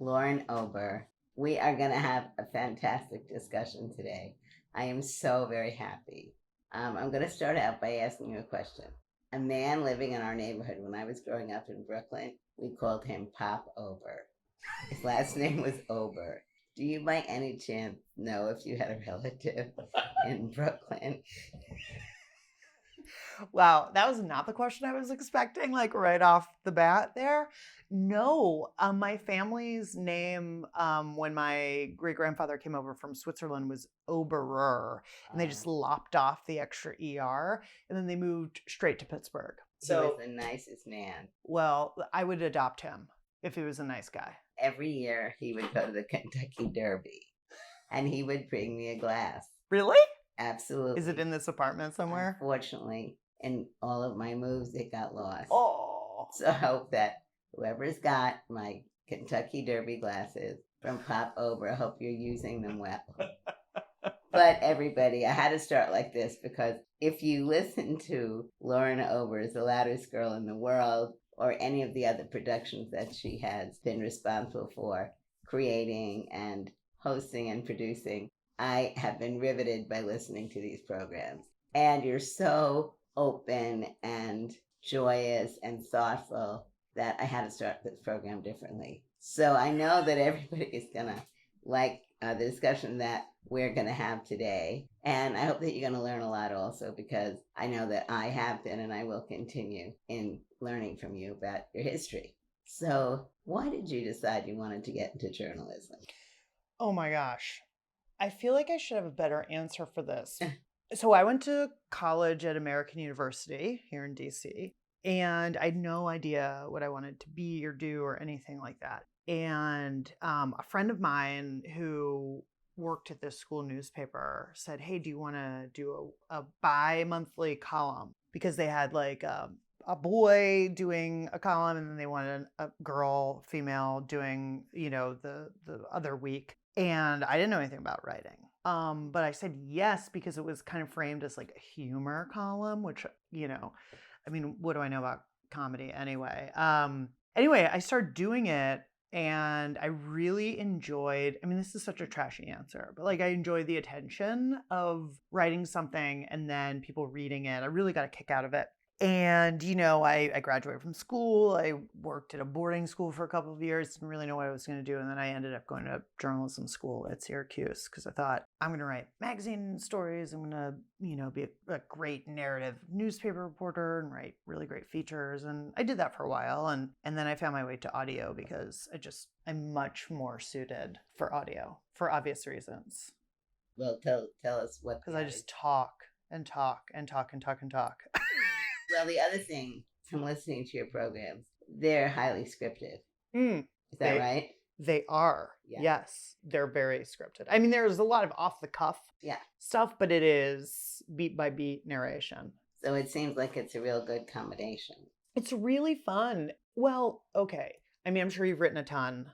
Lauren Ober. We are going to have a fantastic discussion today. I am so very happy. I'm going to start out by asking you a question. A man living in our neighborhood when I was growing up in Brooklyn, we called him Pop Ober. His last name was Ober. Do you by any chance know if you had a relative in Brooklyn? Wow, that was not the question I was expecting, like right off the bat there. No, my family's name when my great-grandfather came over from Switzerland was Oberer, and they just lopped off the extra ER, and then they moved straight to Pittsburgh. He was the nicest man. Well, I would adopt him if he was a nice guy. Every year he would go to the Kentucky Derby, and he would bring me a glass. Really? Absolutely. Is it in this apartment somewhere? Unfortunately, in all of my moves, it got lost. Oh. So I hope that whoever's got my Kentucky Derby glasses from Pop Ober, I hope you're using them well. But everybody, I had to start like this because if you listen to Lauren Ober's The Loudest Girl in the World or any of the other productions that she has been responsible for creating and hosting and producing, I have been riveted by listening to these programs. And you're so open and joyous and thoughtful that I had to start this program differently. So I know that everybody is going to like the discussion that we're going to have today. And I hope that you're going to learn a lot also because I know that I have been and I will continue in learning from you about your history. So why did you decide you wanted to get into journalism? Oh my gosh. I feel like I should have a better answer for this. So I went to college at American University here in DC, and I had no idea what I wanted to be or do or anything like that. And a friend of mine who worked at this school newspaper said, hey, do you want to do a bi-monthly column? Because they had like a boy doing a column and then they wanted a girl, female doing, the other week. And I didn't know anything about writing. But I said yes because it was kind of framed as like a humor column, which, what do I know about comedy anyway? Anyway, I started doing it and I really enjoyed, this is such a trashy answer, but like I enjoyed the attention of writing something and then people reading it. I really got a kick out of it. And, I graduated from school. I worked at a boarding school for a couple of years. Didn't really know what I was going to do. And then I ended up going to journalism school at Syracuse because I thought I'm going to write magazine stories. I'm going to, be a great narrative newspaper reporter and write really great features. And I did that for a while. And then I found my way to audio because I'm much more suited for audio for obvious reasons. Well, tell us what. Because I just talk and talk and talk and talk and talk. Well, the other thing from listening to your programs, they're highly scripted. Is that right? They are. Yeah. Yes. They're very scripted. There's a lot of off the cuff stuff, but it is beat by beat narration. So it seems like it's a real good combination. It's really fun. Well, okay. I'm sure you've written a ton.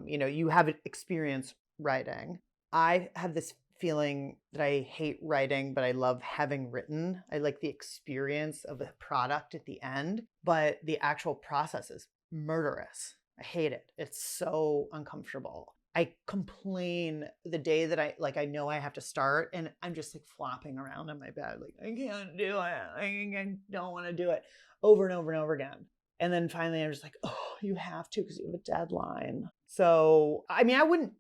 You have experience writing. I have this feeling that I hate writing, but I love having written. I like the experience of a product at the end, but the actual process is murderous. I hate it. It's so uncomfortable. I complain the day that I know I have to start and I'm just like flopping around on my bed. Like, I can't do it. I don't want to do it over and over and over again. And then finally I'm just like, oh, you have to because you have a deadline. So, I wouldn't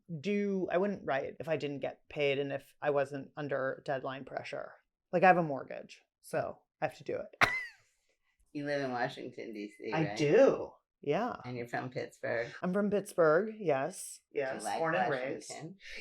write if I didn't get paid and if I wasn't under deadline pressure. Like I have a mortgage, so I have to do it. You live in Washington, D.C., right? I do. Yeah. And you're from Pittsburgh? I'm from Pittsburgh, yes. Yes, like born and raised.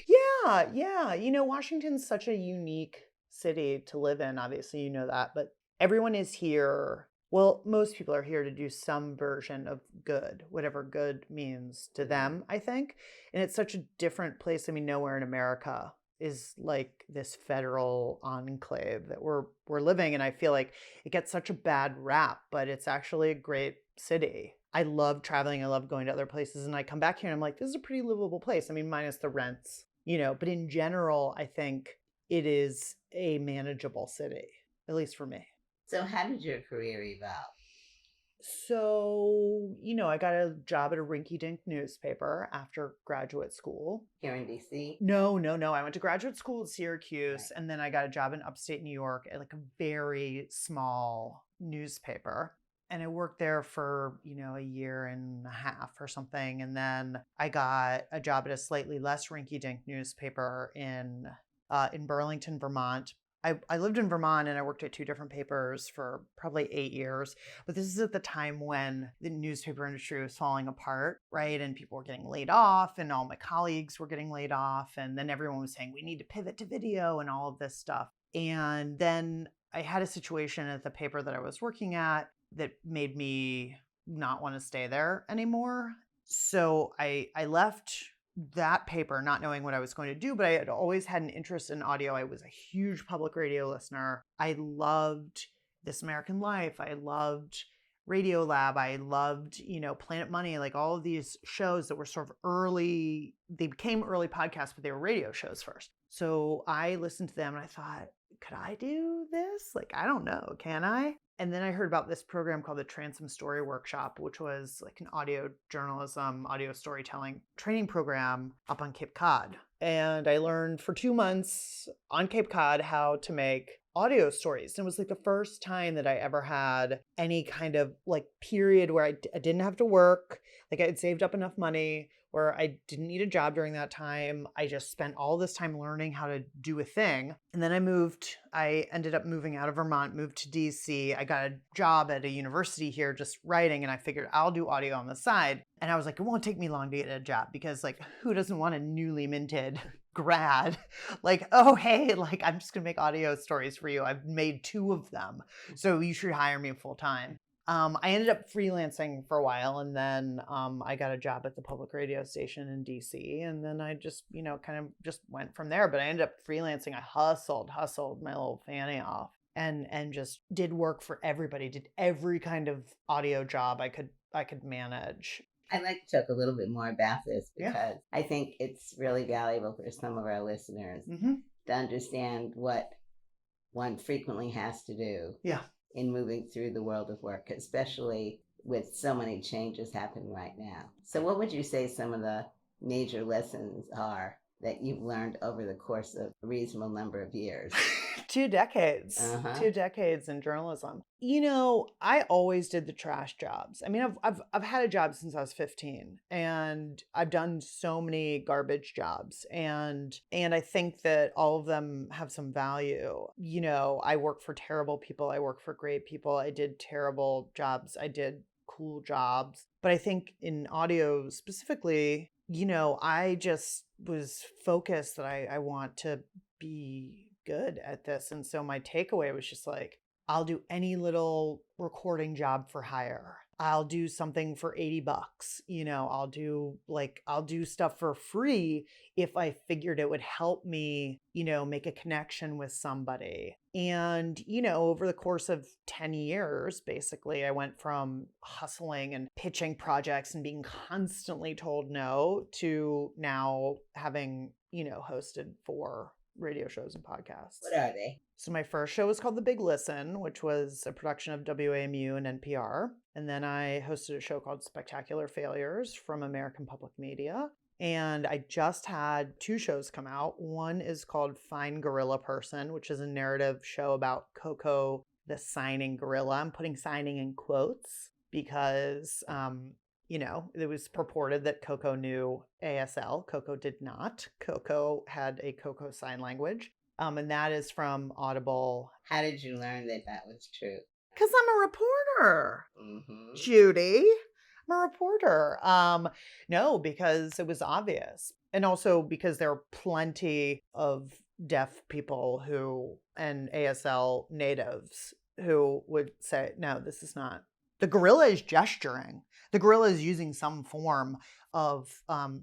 Yeah. Washington's such a unique city to live in. Obviously, you know that. But everyone is here. Well, most people are here to do some version of good, whatever good means to them, I think. And it's such a different place. Nowhere in America is like this federal enclave that we're living in. I feel like it gets such a bad rap, but it's actually a great city. I love traveling. I love going to other places. And I come back here and I'm like, this is a pretty livable place. Minus the rents, but in general, I think it is a manageable city, at least for me. So how did your career evolve? So, I got a job at a rinky-dink newspaper after graduate school. Here in DC? No. I went to graduate school at Syracuse, Right. and then I got a job in upstate New York at like a very small newspaper. And I worked there for, a year and a half or something. And then I got a job at a slightly less rinky-dink newspaper in Burlington, Vermont. I lived in Vermont and I worked at two different papers for probably 8 years. But this is at the time when the newspaper industry was falling apart, right? And people were getting laid off, and all my colleagues were getting laid off. And then everyone was saying, we need to pivot to video and all of this stuff. And then I had a situation at the paper that I was working at that made me not want to stay there anymore. So I left that paper not knowing what I was going to do, but I had always had an interest in audio. I was a huge public radio listener. I loved This American Life. I loved Radio Lab. I loved, Planet Money, like all of these shows that were sort of early, they became early podcasts, but they were radio shows first. So I listened to them and I thought, could I do this? Like, I don't know, can I? And then I heard about this program called the Transom Story Workshop, which was like an audio journalism, audio storytelling training program up on Cape Cod. And I learned for 2 months on Cape Cod how to make audio stories. And it was like the first time that I ever had any kind of like period where I didn't have to work. Like I had saved up enough money where I didn't need a job during that time. I just spent all this time learning how to do a thing. And then I ended up moving out of Vermont, moved to DC. I got a job at a university here just writing, and I figured I'll do audio on the side. And I was like, it won't take me long to get a job because like who doesn't want a newly minted grad? Like, oh, hey, like I'm just gonna make audio stories for you. I've made 2 of them. So you should hire me full time. I ended up freelancing for a while, and then I got a job at the public radio station in DC, and then I just, kind of just went from there. But I ended up freelancing. I hustled my little fanny off, and just did work for everybody. Did every kind of audio job I could manage. I'd like to talk a little bit more about this because Yeah. I think it's really valuable for some of our listeners to understand what one frequently has to do. Yeah. In moving through the world of work, especially with so many changes happening right now. So what would you say some of the major lessons are that you've learned over the course of a reasonable number of years? 2 decades. 2 decades in journalism. I always did the trash jobs. I mean, I've had a job since I was 15, and I've done so many garbage jobs, and I think that all of them have some value. I work for terrible people. I work for great people. I did terrible jobs. I did cool jobs. But I think in audio specifically, I just was focused that I want to be good at this. And so my takeaway was just like, I'll do any little recording job for hire. I'll do something for $80. I'll do stuff for free if I figured it would help me, make a connection with somebody. And, over the course of 10 years, basically, I went from hustling and pitching projects and being constantly told no to now having, hosted 4 radio shows and podcasts. What are they? So my first show was called The Big Listen, which was a production of WAMU and NPR. And then I hosted a show called Spectacular Failures from American Public Media. And I just had 2 shows come out. One is called Fine Gorilla Person, which is a narrative show about Coco, the signing gorilla. I'm putting signing in quotes because it was purported that Coco knew ASL. Coco did not. Coco had a Coco sign language. And that is from Audible. How did you learn that was true? Because I'm a reporter, Judy. I'm a reporter. No, because it was obvious. And also because there are plenty of deaf people and ASL natives who would say, no, this is not. The gorilla is gesturing. The gorilla is using some form of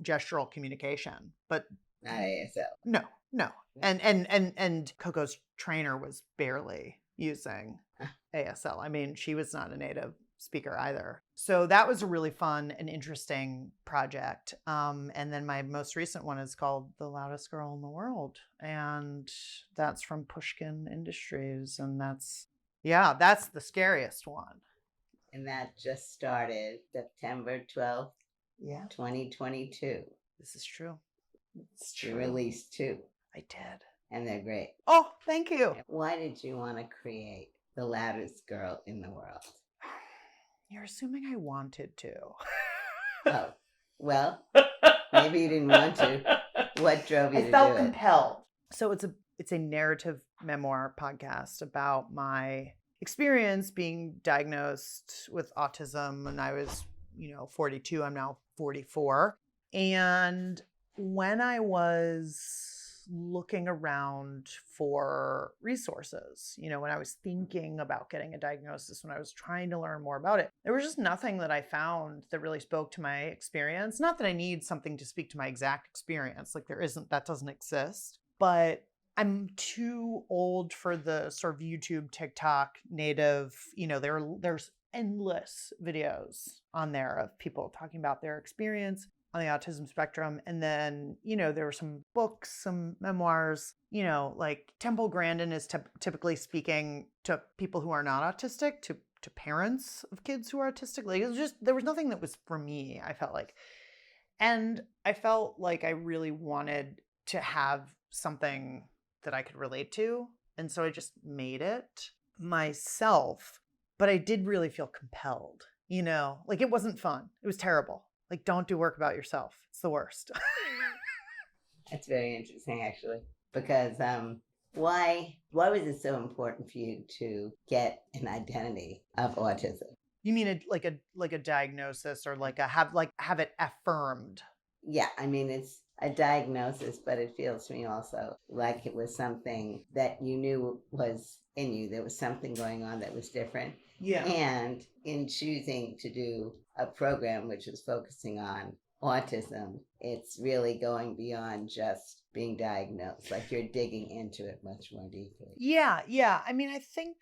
gestural communication, but not ASL. No. And Coco's trainer was barely using ASL. I mean, she was not a native speaker either. So that was a really fun and interesting project. And then my most recent one is called The Loudest Girl in the World. And that's from Pushkin Industries. And that's the scariest one. And that just started September 12th, Yeah, 2022. this is true. It's You true. released 2, I did. and they're great. Oh, thank you. Why did you want to create the loudest girl in the world? You're assuming I wanted to. Oh, well, maybe you didn't want to. What drove you to do it? I felt compelled. So it's a narrative memoir podcast about my experience being diagnosed with autism when I was, 42. I'm now 44. And when I was looking around for resources, when I was thinking about getting a diagnosis, when I was trying to learn more about it, there was just nothing that I found that really spoke to my experience. Not that I need something to speak to my exact experience, like that doesn't exist, but I'm too old for the sort of YouTube, TikTok native, there's endless videos on there of people talking about their experience on the autism spectrum. And then, there were some books, some memoirs, like Temple Grandin is typically speaking to people who are not autistic, to parents of kids who are autistic. Like, it was just, there was nothing that was for me, I felt like. And I felt like I really wanted to have something that I could relate to. And so I just made it myself. But I did really feel compelled, like it wasn't fun. It was terrible. Like, don't do work about yourself. It's the worst. That's very interesting, actually, because why was it so important for you to get an identity of autism? You mean like a diagnosis, or like have it affirmed? Yeah, I mean, it's a diagnosis, but it feels to me also like it was something that you knew was in you. There was something going on that was different. Yeah. And in choosing to do a program which is focusing on autism, it's really going beyond just being diagnosed. Like, you're digging into it much more deeply. Yeah. I mean, I think,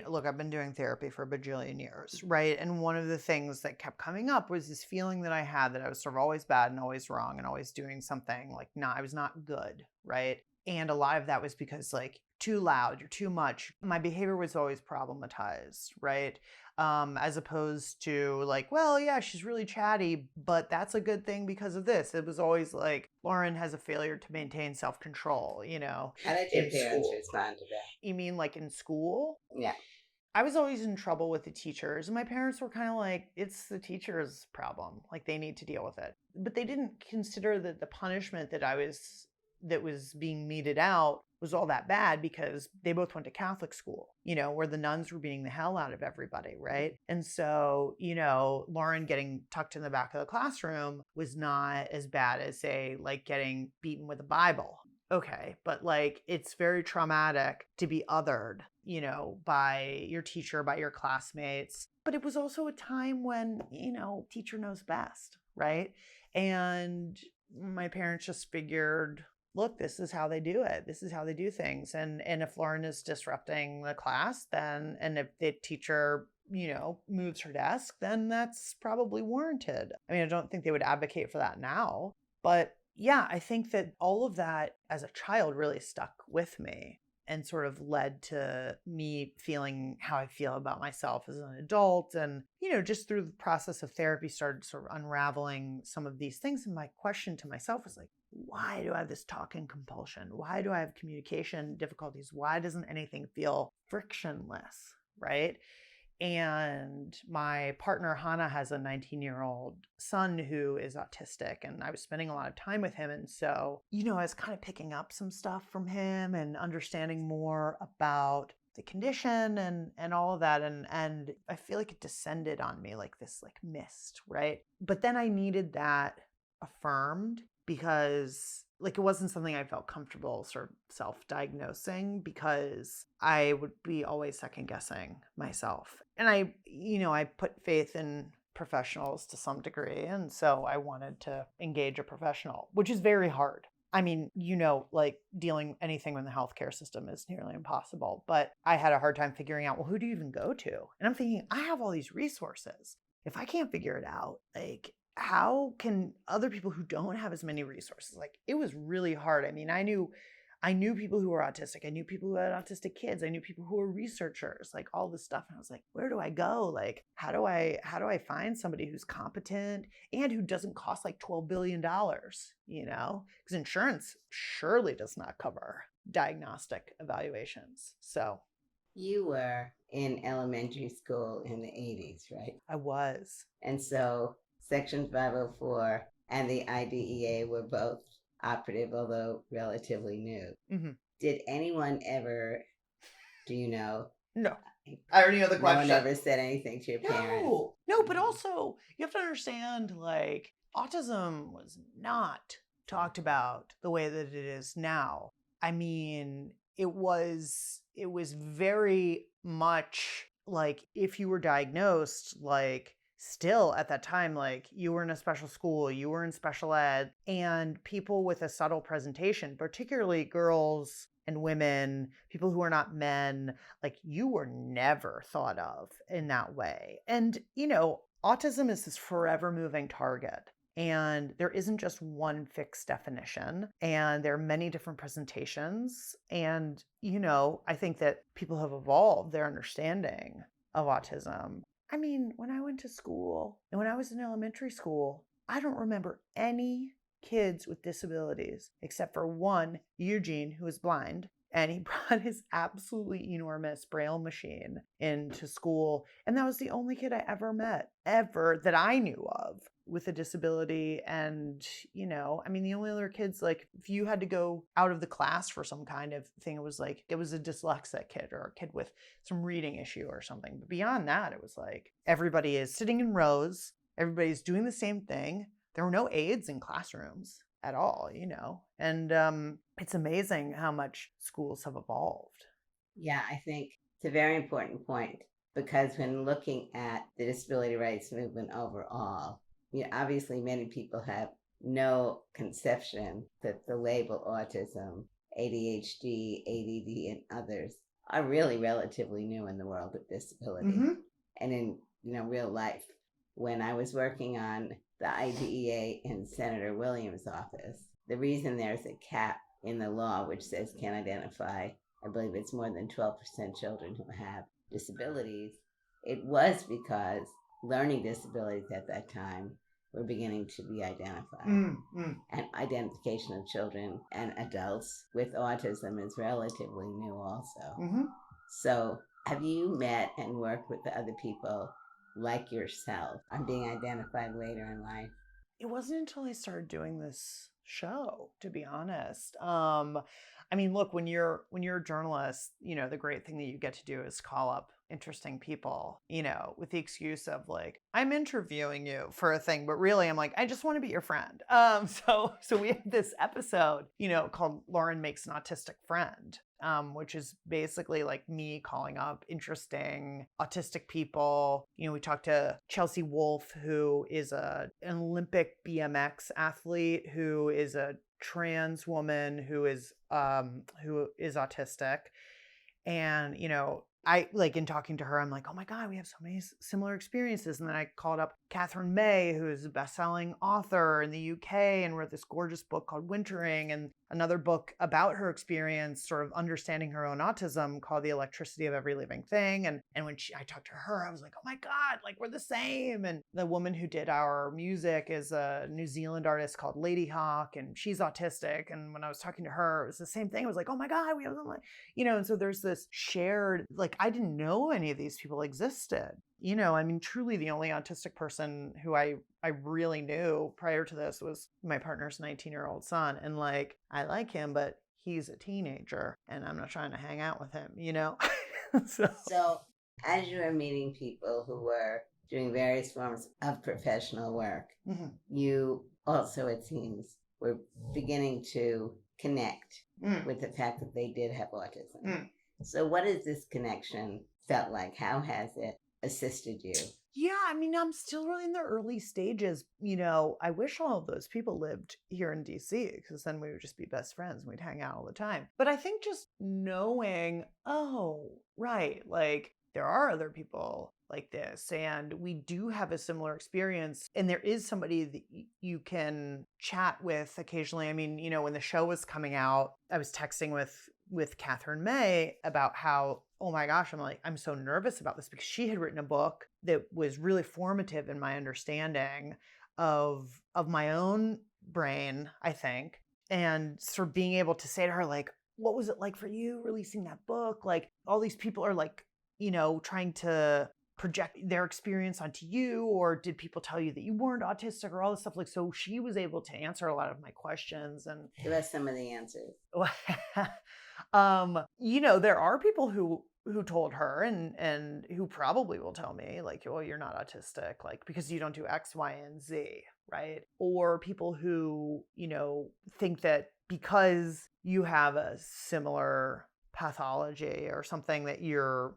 look, I've been doing therapy for a bajillion years, right? And one of the things that kept coming up was this feeling that I had that I was sort of always bad and always wrong and always doing something like, I was not good, right? And a lot of that was because, like, too loud, you're too much. My behavior was always problematized, right? As opposed to like, well, yeah, she's really chatty, but that's a good thing because of this. It was always like, Lauren has a failure to maintain self-control, How did your parents respond to that? You mean like in school? Yeah. I was always in trouble with the teachers, and my parents were kind of like, it's the teacher's problem. Like, they need to deal with it. But they didn't consider that the punishment that was being meted out was all that bad, because they both went to Catholic school, where the nuns were beating the hell out of everybody, right? And so, Lauren getting tucked in the back of the classroom was not as bad as, say, like getting beaten with a Bible. Okay, but like, it's very traumatic to be othered, by your teacher, by your classmates. But it was also a time when, teacher knows best, right? And my parents just figured, look, this is how they do it. This is how they do things. And if Lauren is disrupting the class, then, and if the teacher, moves her desk, then that's probably warranted. I mean, I don't think they would advocate for that now, but yeah, I think that all of that as a child really stuck with me and sort of led to me feeling how I feel about myself as an adult. And, just through the process of therapy, started sort of unraveling some of these things. And my question to myself was like, why do I have this talking compulsion? Why do I have communication difficulties? Why doesn't anything feel frictionless, right? And my partner, Hannah, has a 19-year-old son who is autistic, and I was spending a lot of time with him. And so, I was kind of picking up some stuff from him and understanding more about the condition and all of that. And I feel like it descended on me like this, like mist, right? But then I needed that affirmed, because like, it wasn't something I felt comfortable sort of self-diagnosing, because I would be always second guessing myself. And I put faith in professionals to some degree. And so I wanted to engage a professional, which is very hard. I mean, like, dealing anything in the healthcare system is nearly impossible. But I had a hard time figuring out, well, who do you even go to? And I'm thinking, I have all these resources. If I can't figure it out, like, how can other people who don't have as many resources? Like, it was really hard. I mean, I knew I knew people who were autistic. I knew people who had autistic kids. I knew people who were researchers, like all this stuff. And I was like, where do I go? Like, how do I find somebody who's competent and who doesn't cost like $12 billion, you know? Because insurance surely does not cover diagnostic evaluations. So You were in elementary school in the 80s, right? I was. And so Section 504 and the IDEA were both operative, although relatively new. Mm-hmm. Did anyone ever, do you know? No. I already know the question. No one ever said anything to your parents? No, but also you have to understand, like, autism was not talked about the way that it is now. I mean, it was very much like if you were diagnosed, like still at that time, like you were in a special school, you were in special ed, and people with a subtle presentation, particularly girls and women, people who are not men, like you were never thought of in that way. And, you know, autism is this forever moving target. And there isn't just one fixed definition, and there are many different presentations. And, you know, I think that people have evolved their understanding of autism. I mean, when I went to school and when I was in elementary school, I don't remember any kids with disabilities except for one, Eugene, who was blind. And he brought his absolutely enormous Braille machine into school. And that was the only kid I ever met, ever, that I knew of with a disability. And, you know, I mean, the only other kids, like, if you had to go out of the class for some kind of thing, it was like, it was a dyslexic kid or a kid with some reading issue or something. But beyond that, it was like, everybody is sitting in rows, everybody's doing the same thing. There were no aides in classrooms at all, you know, and it's amazing how much schools have evolved. Yeah, I think it's a very important point because when looking at the disability rights movement overall, you know, obviously many people have no conception that the label autism, ADHD, ADD, and others are really relatively new in the world of disability. Mm-hmm. And in, you know, real life, when I was working on the IDEA in Senator Williams' office, the reason there's a cap in the law which says can't identify, I believe it's more than 12% children who have disabilities, it was because learning disabilities at that time were beginning to be identified. And identification of children and adults with autism is relatively new also. So have you met and worked with the other people like yourself on being identified later in life? It wasn't until I started doing this show, to be honest. I mean, look, when you're a journalist, you know, the great thing that you get to do is call up interesting people, you know, with the excuse of like, I'm interviewing you for a thing, but really I'm like, I just want to be your friend. So we have this episode, you know, called Lauren Makes an Autistic Friend. Which is basically like me calling up interesting autistic people. You know, we talked to Chelsea Wolfe, who is an Olympic BMX athlete, who is a trans woman who is autistic. And, you know, I like in talking to her, I'm like, oh my God, we have so many similar experiences. And then I called up Catherine May, who is a best-selling author in the UK and wrote this gorgeous book called Wintering, and another book about her experience, sort of understanding her own autism, called The Electricity of Every Living Thing. And when I talked to her, I was like, oh my God, like we're the same. And the woman who did our music is a New Zealand artist called Lady Hawk, and she's autistic. And when I was talking to her, it was the same thing. I was like, oh my God, we have them, like, you know, and so there's this shared, like, I didn't know any of these people existed. You know, I mean, truly the only autistic person who I really knew prior to this was my partner's 19-year-old son. And like, I like him, but he's a teenager and I'm not trying to hang out with him, you know? So as you were meeting people who were doing various forms of professional work, you also, it seems, were beginning to connect with the fact that they did have autism. So what has this connection felt like? How has it assisted you? Yeah, I mean, I'm still really in the early stages. You know, I wish all of those people lived here in DC because then we would just be best friends and we'd hang out all the time. But I think just knowing, oh, right, like there are other people like this, and we do have a similar experience, and there is somebody that you can chat with occasionally. I mean, when the show was coming out, I was texting with Catherine May about how, oh my gosh, I'm so nervous about this, because she had written a book that was really formative in my understanding of my own brain, I think, and sort of being able to say to her, like, what was it like for you releasing that book? Like, all these people are like, trying to project their experience onto you, or did people tell you that you weren't autistic, or all this stuff? Like, so she was able to answer a lot of my questions. And give us some of the answers. there are people who told her, and who probably will tell me, like, well, you're not autistic, like, because you don't do X, Y, and Z, right? Or people who, think that because you have a similar pathology or something, that you're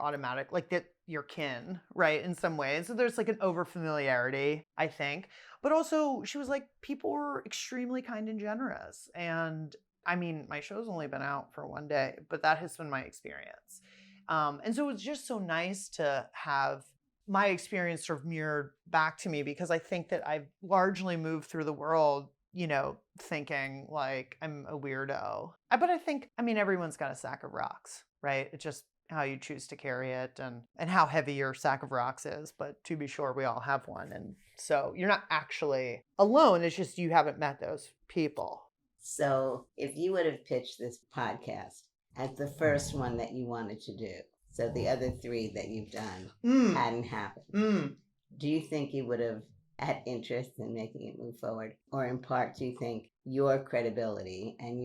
automatic, like, that you're kin, right, in some ways. So there's like an over familiarity, I think. But also, she was like, people were extremely kind and generous. And I mean, my show's only been out for one day, but that has been my experience. And so it's just so nice to have my experience sort of mirrored back to me, because I think that I've largely moved through the world, thinking like I'm a weirdo. But I think, everyone's got a sack of rocks, right? It's just how you choose to carry it, and how heavy your sack of rocks is. But to be sure, we all have one. And so you're not actually alone. It's just you haven't met those people. So if you would have pitched this podcast as the first one that you wanted to do, so the other 3 that you've done hadn't happened, do you think you would have had interest in making it move forward? Or in part, do you think your credibility and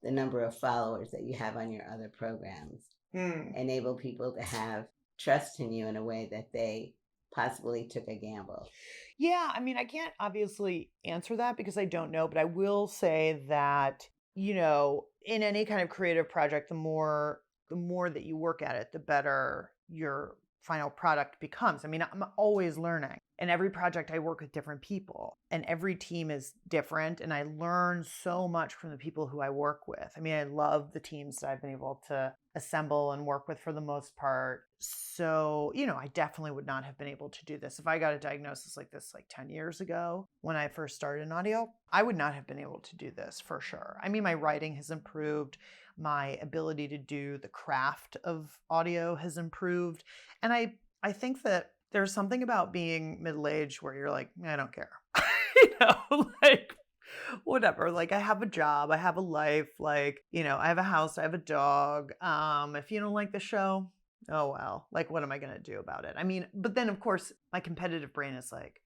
the number of followers that you have on your other programs enable people to have trust in you in a way that they possibly took a gamble? Yeah, I can't obviously answer that because I don't know, but I will say that, in any kind of creative project, the more that you work at it, the better your final product becomes. I'm always learning. And every project, I work with different people, and every team is different. And I learn so much from the people who I work with. I love the teams that I've been able to assemble and work with for the most part. So, I definitely would not have been able to do this. If I got a diagnosis like this like 10 years ago when I first started in audio, I would not have been able to do this for sure. My writing has improved. My ability to do the craft of audio has improved. And I think that there's something about being middle-aged where you're like, I don't care. Like, whatever. Like, I have a job, I have a life, like, I have a house, I have a dog. If you don't like the show, oh well. Like, what am I gonna do about it? But then of course my competitive brain is like,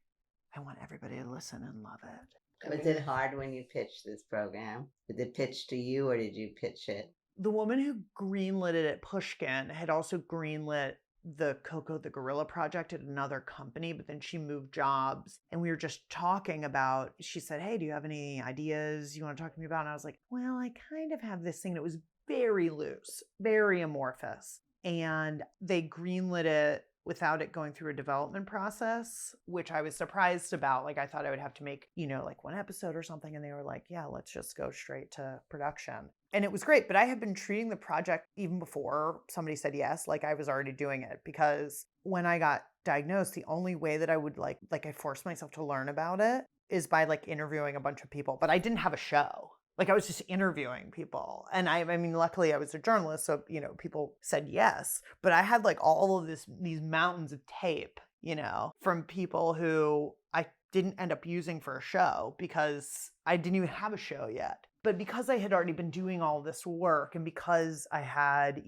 I want everybody to listen and love it. Was it hard when you pitched this program? Was it pitched to you, or did you pitch it? The woman who greenlit it at Pushkin had also greenlit the Coco the Gorilla project at another company, but then she moved jobs, and we were just talking about, she said, hey, do you have any ideas you want to talk to me about? And I was like, well, I kind of have this thing that was very loose, very amorphous. And they greenlit it without it going through a development process, which I was surprised about. Like, I thought I would have to make, like 1 episode or something. And they were like, yeah, let's just go straight to production. And it was great. But I had been treating the project even before somebody said yes, like I was already doing it, because when I got diagnosed, the only way that I would like I forced myself to learn about it is by like interviewing a bunch of people. But I didn't have a show. Like, I was just interviewing people. And luckily I was a journalist, so, people said yes. But I had like all of these mountains of tape, from people who I didn't end up using for a show because I didn't even have a show yet. But because I had already been doing all this work, and because I had,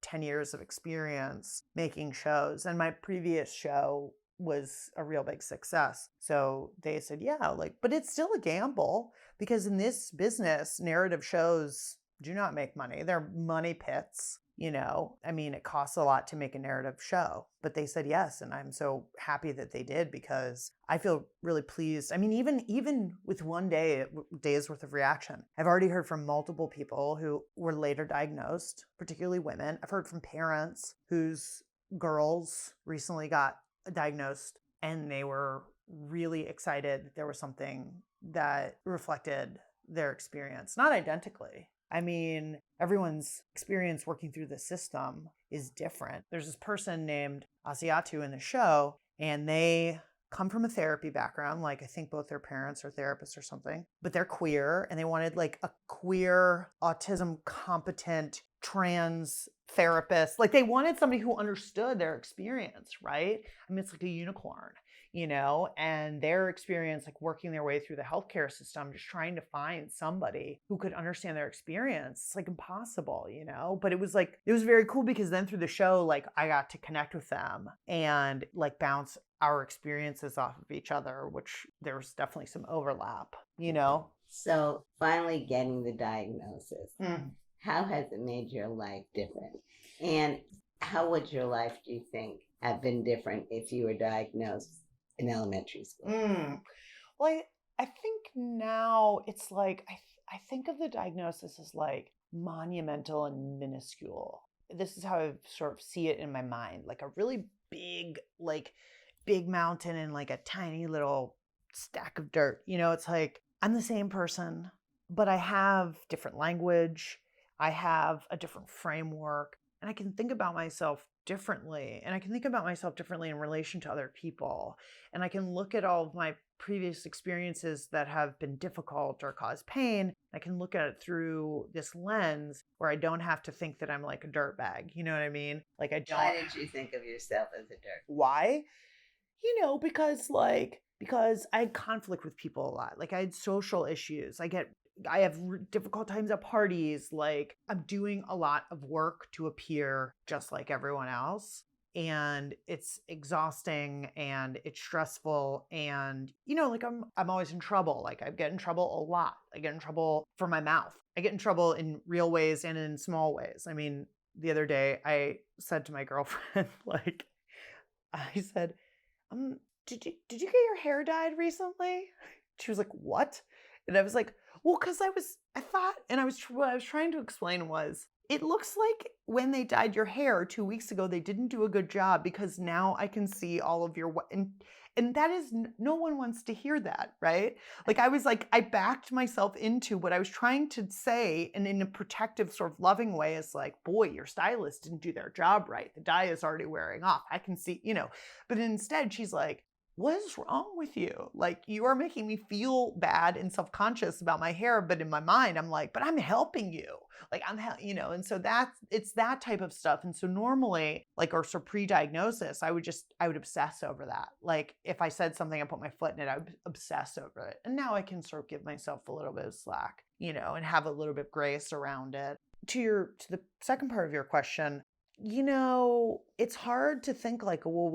10 years of experience making shows, and my previous show was a real big success. So they said, yeah, but it's still a gamble, because in this business, narrative shows do not make money. They're money pits. It costs a lot to make a narrative show, but they said yes. And I'm so happy that they did, because I feel really pleased. Even with 1 day's worth of reaction, I've already heard from multiple people who were later diagnosed, particularly women. I've heard from parents whose girls recently got diagnosed, and they were really excited that there was something that reflected their experience, not identically, I mean, everyone's experience working through the system is different. There's this person named Asiatu in the show, and they come from a therapy background. Like, I think both their parents are therapists or something, but they're queer and they wanted like a queer, autism competent trans therapist. Like, they wanted somebody who understood their experience, right? I mean, it's like a unicorn, and their experience, like working their way through the healthcare system, just trying to find somebody who could understand their experience. It's like impossible, but it was very cool because then through the show, like I got to connect with them and like bounce our experiences off of each other, which there was definitely some overlap. So finally getting the diagnosis, Mm. how has it made your life different? And how would your life, do you think, have been different if you were diagnosed in elementary school? Well, I think now it's like, I think of the diagnosis as like monumental and minuscule. This is how I sort of see it in my mind, like a really big mountain and like a tiny little stack of dirt. It's like I'm the same person, but I have different language. I have a different framework, and I can think about myself differently. And I can think about myself differently in relation to other people. And I can look at all of my previous experiences that have been difficult or caused pain. I can look at it through this lens where I don't have to think that I'm like a dirtbag. You know what I mean? Like I don't. Why did you think of yourself as a dirt? Why? Because I had conflict with people a lot. Like I had social issues. I have difficult times at parties. Like I'm doing a lot of work to appear just like everyone else. And it's exhausting and it's stressful. And, like I'm always in trouble. Like I get in trouble a lot. I get in trouble for my mouth. I get in trouble in real ways and in small ways. I mean, the other day I said to my girlfriend, like, I said, did you get your hair dyed recently? She was like, what? And I was like, well, because I thought, and what I was trying to explain was, it looks like when they dyed your hair 2 weeks ago, they didn't do a good job because now I can see all of your, and that is, no one wants to hear that, right? Like I backed myself into what I was trying to say, and in a protective sort of loving way is like, boy, your stylist didn't do their job right. The dye is already wearing off. I can see, but instead she's like, what is wrong with you? Like, you are making me feel bad and self-conscious about my hair, but in my mind, I'm like, but I'm helping you. Like, and so it's that type of stuff. And so normally, like, or so pre-diagnosis, I would obsess over that. Like, if I said something, I put my foot in it, I would obsess over it. And now I can sort of give myself a little bit of slack, and have a little bit of grace around it. To the second part of your question, it's hard to think like, well,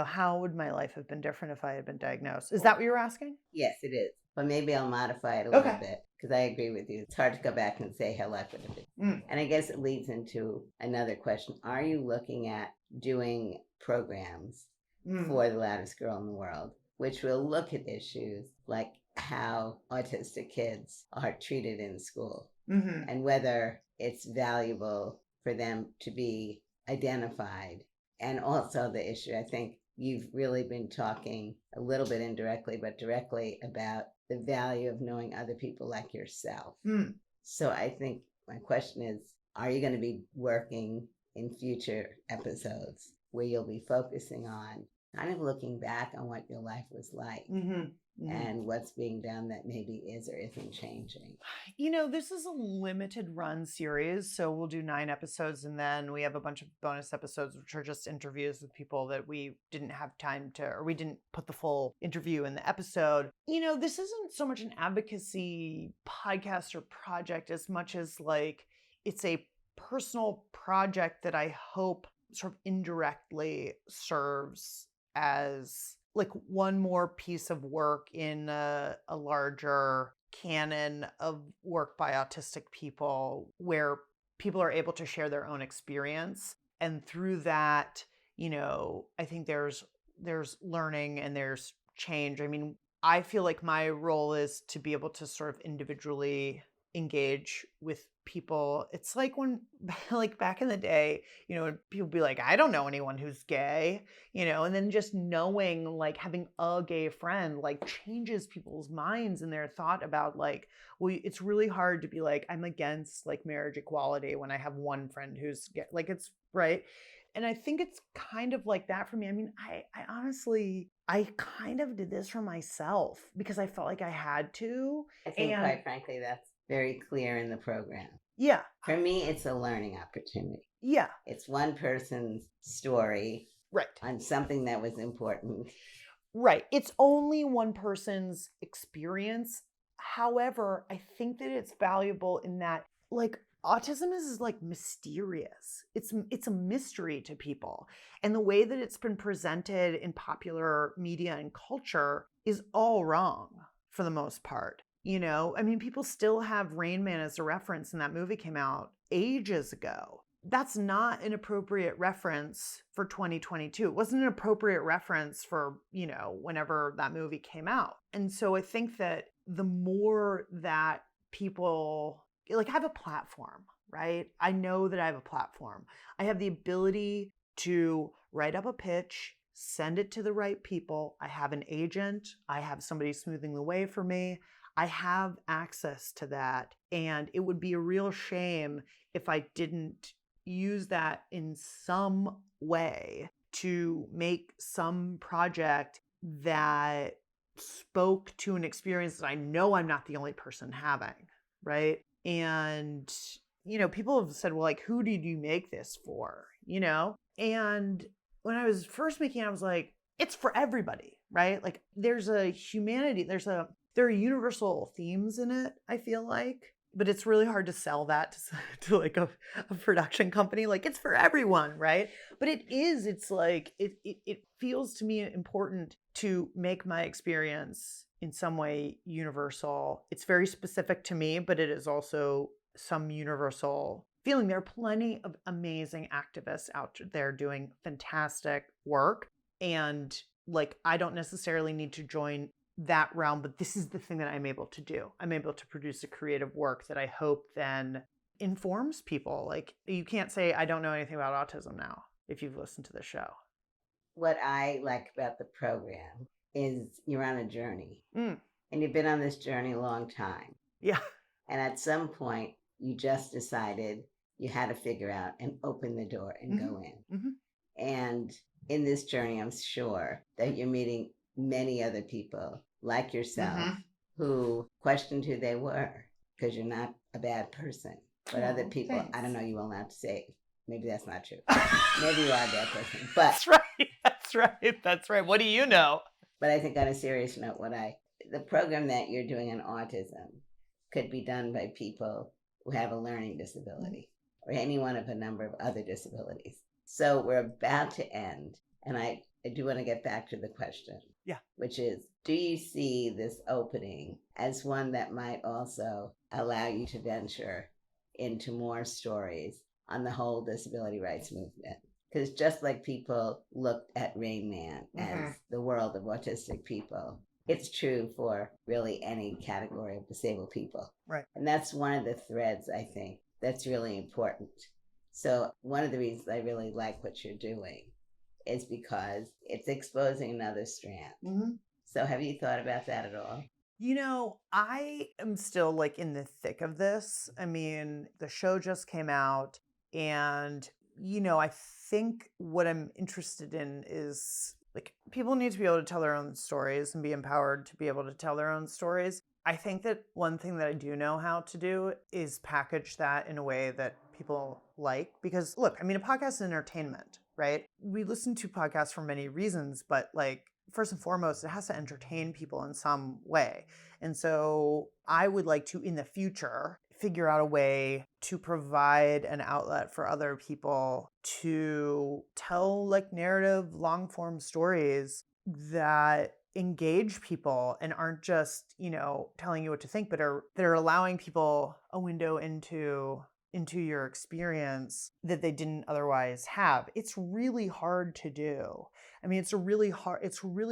how would my life have been different if I had been diagnosed? Is that what you're asking? Yes, it is. But maybe I'll modify it a little bit because I agree with you. It's hard to go back and say how life would have been. And I guess it leads into another question. Are you looking at doing programs for the loudest girl in the world, which will look at issues like how autistic kids are treated in school and whether it's valuable for them to be identified? And also the issue, I think you've really been talking a little bit indirectly, but directly about the value of knowing other people like yourself. So I think my question is, are you going to be working in future episodes where you'll be focusing on kind of looking back on what your life was like and what's being done that maybe is or isn't changing? This is a limited run series, so we'll do 9 episodes, and then we have a bunch of bonus episodes, which are just interviews with people that we didn't have time to, or we didn't put the full interview in the episode. This isn't so much an advocacy podcast or project as much as like it's a personal project that I hope sort of indirectly serves as like one more piece of work in a larger canon of work by autistic people where people are able to share their own experience. And through that, I think there's learning and there's change. I mean, I feel like my role is to be able to sort of individually engage with people. It's like when, like back in the day, when people be like, I don't know anyone who's gay, and then just knowing, like having a gay friend, like changes people's minds and their thought about like, well, it's really hard to be like, I'm against like marriage equality when I have one friend who's gay. Like it's right. And I think it's kind of like that for me. I mean, I honestly, I kind of did this for myself because I felt like I had to. I think, quite frankly, that's very clear in the program. Yeah. For me, it's a learning opportunity. Yeah. It's one person's story Right. on something that was important. Right. It's only one person's experience. However, I think that it's valuable in that, like, autism is like mysterious. It's a mystery to people. And the way that it's been presented in popular media and culture is all wrong for the most part. I mean, people still have Rain Man as a reference, and that movie came out ages ago. That's not an appropriate reference for 2022. It wasn't an appropriate reference for, whenever that movie came out. And so I think that the more that people, like, I have a platform, right? I know that I have a platform. I have the ability to write up a pitch, send it to the right people. I have an agent. I have somebody smoothing the way for me. I have access to that. And it would be a real shame if I didn't use that in some way to make some project that spoke to an experience that I know I'm not the only person having, right? And, people have said, well, like, who did you make this for? And when I was first making it, I was like, it's for everybody, right? Like, there's a humanity, there are universal themes in it, I feel like. But it's really hard to sell that to like a production company. Like, it's for everyone, right? But it's like, it feels to me important to make my experience in some way universal. It's very specific to me, but it is also some universal feeling. There are plenty of amazing activists out there doing fantastic work. And like, I don't necessarily need to join that realm, but this is the thing that I'm able to do. I'm able to produce a creative work that I hope then informs people. Like, you can't say I don't know anything about autism now if you've listened to the show. What I like about the program is you're on a journey. And you've been on this journey a long time. Yeah. And at some point, you just decided you had to figure out and open the door and go in. And in this journey, I'm sure that you're meeting many other people like yourself who questioned who they were, because you're not a bad person. But other people, thanks. I don't know, you won't have to say, maybe that's not true. Maybe you are a bad person. But That's right. What do you know? But I think on a serious note, the program that you're doing on autism could be done by people who have a learning disability or any one of a number of other disabilities. So we're about to end, and I do want to get back to the question, which is, do you see this opening as one that might also allow you to venture into more stories on the whole disability rights movement? Because just like people looked at Rain Man as the world of autistic people, it's true for really any category of disabled people. Right. And that's one of the threads, I think, that's really important. So one of the reasons I really like what you're doing is because it's exposing another strand. So have you thought about that at all? I am still like in the thick of this. I mean, the show just came out, and, I think what I'm interested in is, like, people need to be able to tell their own stories and be empowered to be able to tell their own stories. I think that one thing that I do know how to do is package that in a way that people like. Because, look, I mean, a podcast is entertainment, right? We listen to podcasts for many reasons, but, like, first and foremost, it has to entertain people in some way. And so I would like to, in the future, figure out a way to provide an outlet for other people to tell, like, narrative, long-form stories that engage people and aren't just, telling you what to think, but that are allowing people a window into into your experience that they didn't otherwise have. It's really hard to do. I mean, it's really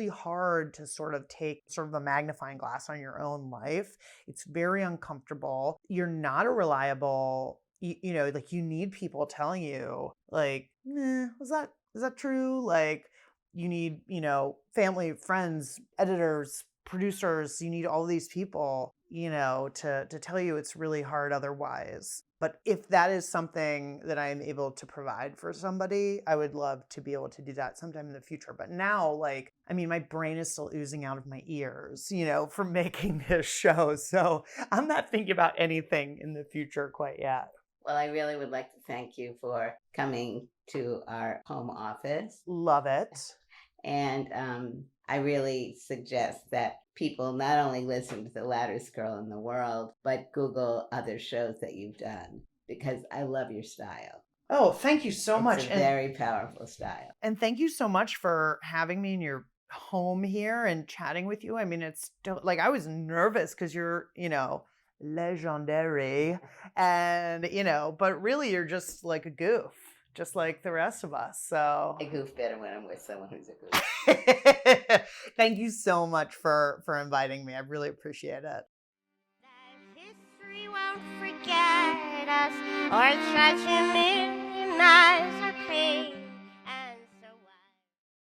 hard to sort of take sort of a magnifying glass on your own life. It's very uncomfortable. You're not a reliable, you know, like you need people telling you like, is that true? Like you need, you know, family, friends, editors, producers, you need all these people, you know, to tell you it's really hard otherwise. But if that is something that I am able to provide for somebody, I would love to be able to do that sometime in the future. But now, like, I mean, my brain is still oozing out of my ears, you know, from making this show. So I'm not thinking about anything in the future quite yet. Well, I really would like to thank you for coming to our home office. Love it. And I really suggest that people not only listen to The Loudest Girl in the World, but Google other shows that you've done, because I love your style. Oh, thank you so much. It's a very powerful style. And thank you so much for having me in your home here and chatting with you. I mean, it's like I was nervous because you're, you know, legendary and, you know, but really you're just like a goof, just like the rest of us. So I goof better when I'm with someone who's a goof. Thank you so much for inviting me. I really appreciate it. History won't forget us or try to minimize our pain.